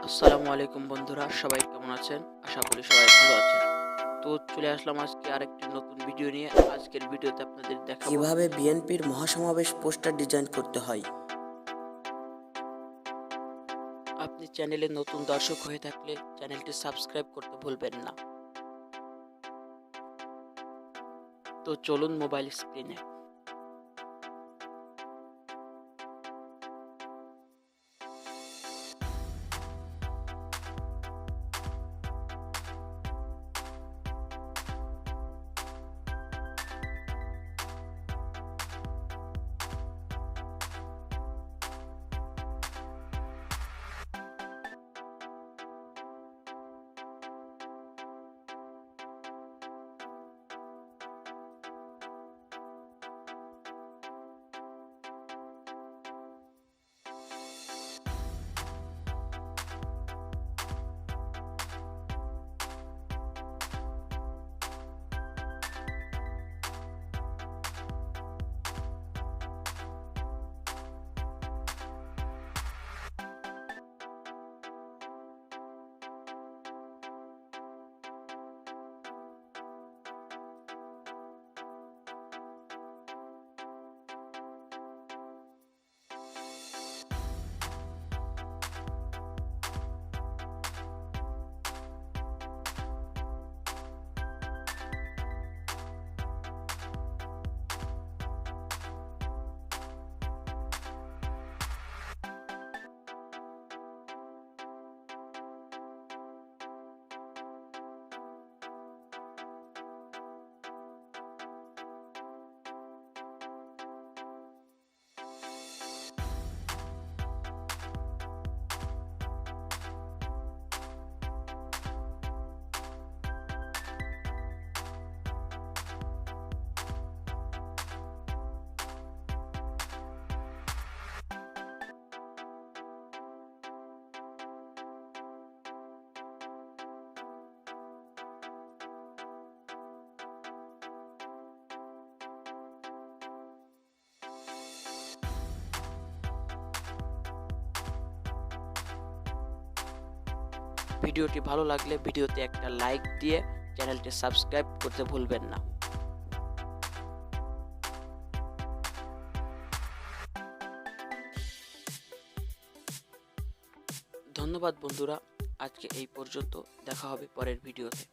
আসসালামু আলাইকুম বন্ধুরা, সবাই কেমন আছেন? আশা করি সবাই ভালো আছেন। তো চলে আসলাম আজকে আরেকটি নতুন ভিডিও নিয়ে। আজকের ভিডিওতে আপনাদের দেখাবো কিভাবে বিএনপির মহাসমাবেশ পোস্টার ডিজাইন করতে হয়। আপনি চ্যানেলে নতুন দর্শক হয়ে থাকলে চ্যানেলটি সাবস্ক্রাইব করতে ভুলবেন না। তো চলুন মোবাইল স্ক্রিনে। ভিডিওটি ভালো লাগলে ভিডিওতে একটা লাইক দিয়ে চ্যানেলটি সাবস্ক্রাইব করতে ভুলবেন না। ধন্যবাদ বন্ধুরা, আজকে এই পর্যন্ত। দেখা হবে পরের ভিডিওতে।